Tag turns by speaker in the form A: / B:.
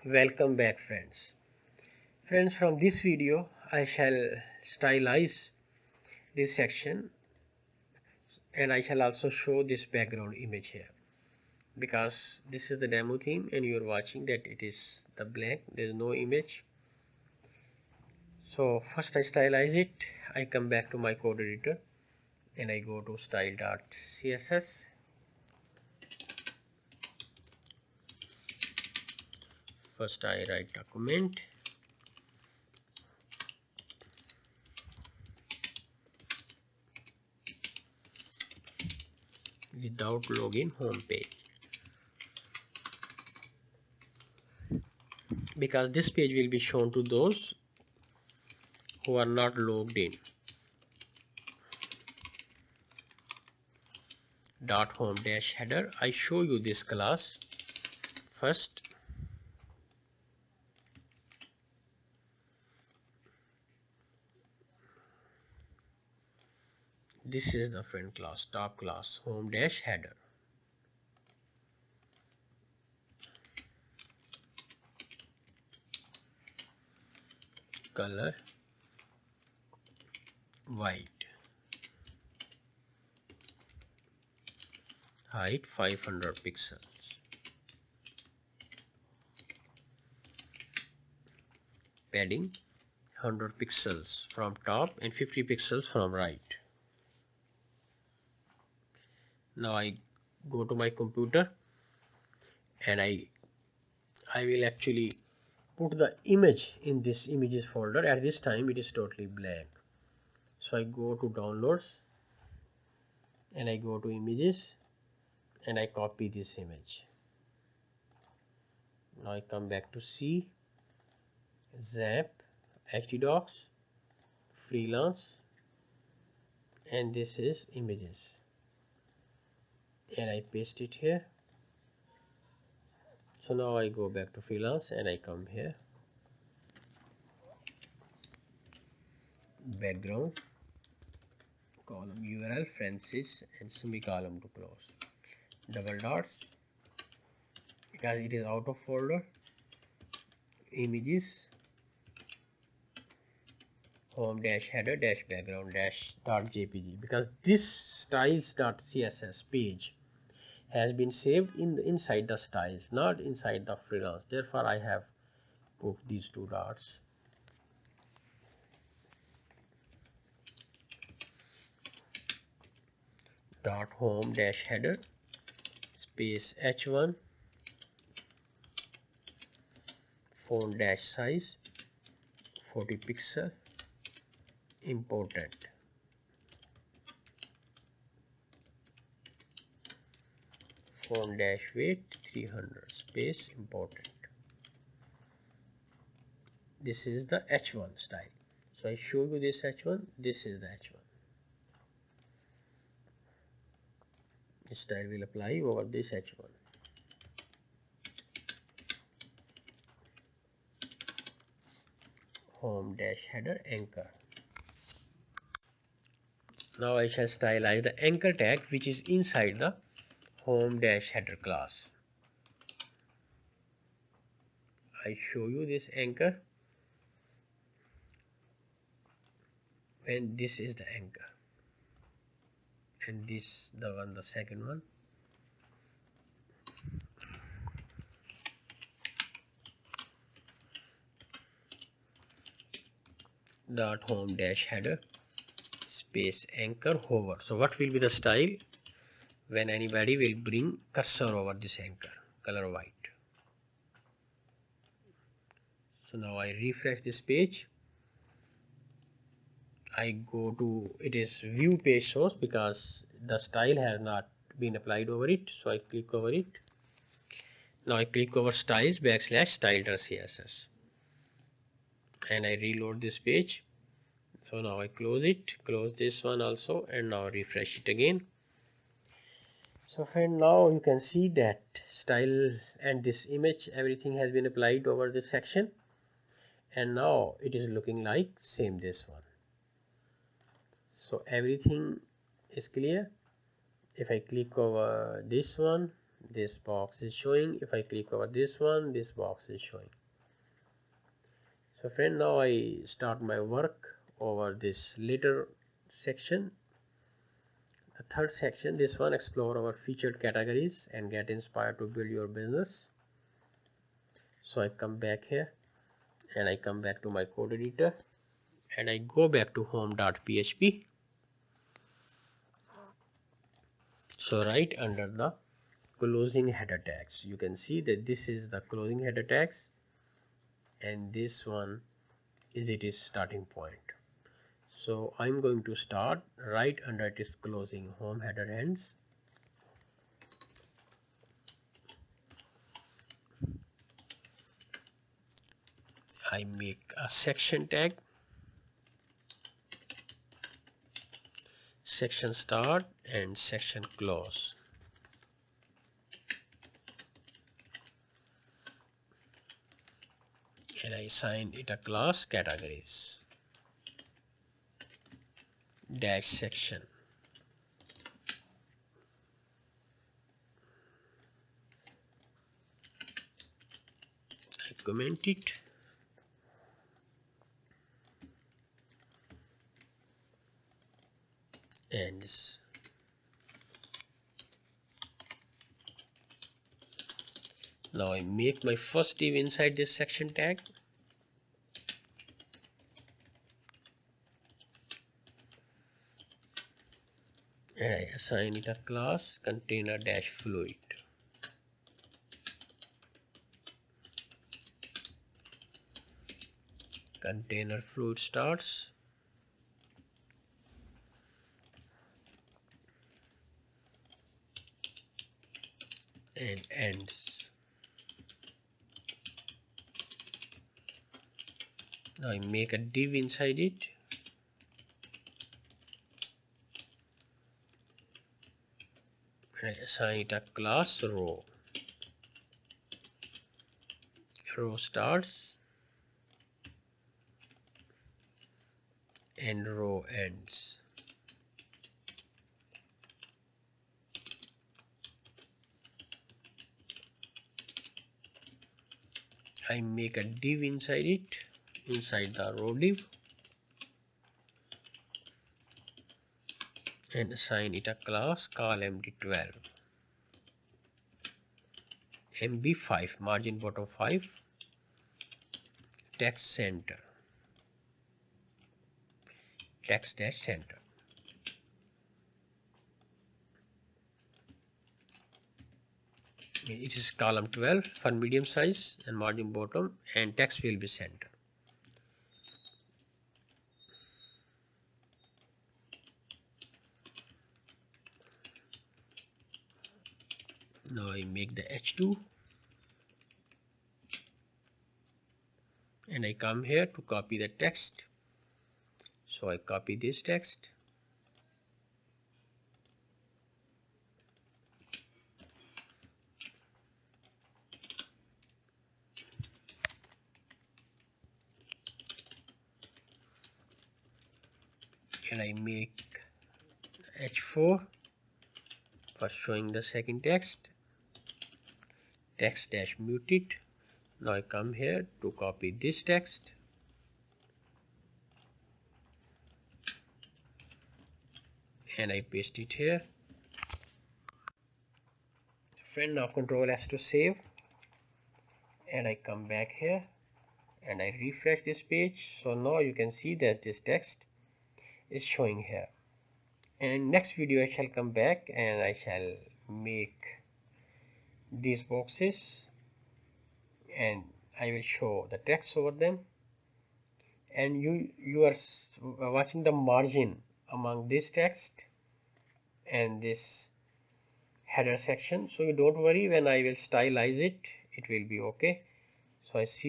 A: Welcome back friends. Friends, from this video I shall stylize this section and I shall also show this background image here, because this is the demo theme and you are watching that it is the blank, there is no image. So first I stylize it. I come back to my code editor and I go to style.css. First I write a comment. Without login home page, because this page will be shown to those who are not logged in. Dot home dash header, I show you this class first. This is the friend class, top class, home dash header. Color white. Height 500 pixels. Padding 100 pixels from top and 50 pixels from right. Now I go to my computer and I will actually put the image in this images folder. At this time it is totally blank. So I go to downloads and I go to images and I copy this image. Now I come back to C, Zap, htdocs, freelance, and this is images, and I paste it here. So now I go back to freelance and I come here, background, column URL Francis and semicolon to close, double dots because it is out of folder, images, home dash header dash background dash dot jpg, because this styles.css page has been saved inside the styles, not inside the freelance. Therefore I have put these two dots. Dot home dash header space h1 font dash size 40 pixel important, font dash weight 300 space important. This is the h1 style. So I show you this h1. This is the h1. This style will apply over this h1. Home dash header anchor. Now I shall stylize the anchor tag which is inside the home dash header class. I show you this anchor, and this is the anchor, and this the second one. Dot home dash header space anchor hover. So what will be the style when anybody will bring cursor over this anchor? Color white. So now I refresh this page. I go to, it is view page source because the style has not been applied over it. So I click over it. Now I click over styles / style.css and I reload this page. So now I close it, close this one also, and now refresh it again. So friend, now you can see that style and this image, everything has been applied over this section, and now it is looking like same this one. So everything is clear. If I click over this one, this box is showing. If I click over this one, this box is showing. So friend, now I start my work over this later section. The third section, this one, explore our featured categories and get inspired to build your business. So I come back here and I come back to my code editor and I go back to home.php. So right under the closing header tags, you can see that this is the closing header tags and this one is its starting point. So I'm going to start right under its closing home header ends. I make a section tag, section start and section close. And I assign it a class categories dash section. I comment it and now I make my first div inside this section tag. And I assign it a class container dash fluid. Container fluid starts and ends. Now I make a div inside it. And I assign it a class row. Row starts and row ends. I make a div inside it, inside the row div, and assign it a class call md12, mb5, margin bottom 5, text center, text dash center. It is column 12 for medium size and margin bottom, and text will be center. Now I make the h2 and I come here to copy the text. So I copy this text and I make h4 for showing the second text, text dash muted. Now I come here to copy this text and I paste it here. Friend, now Control S to save, and I come back here and I refresh this page. So now you can see that this text is showing here. And next video I shall come back and I shall make these boxes and I will show the text over them, and you are watching the margin among this text and this header section. So you don't worry, when I will stylize it, it will be okay. So I see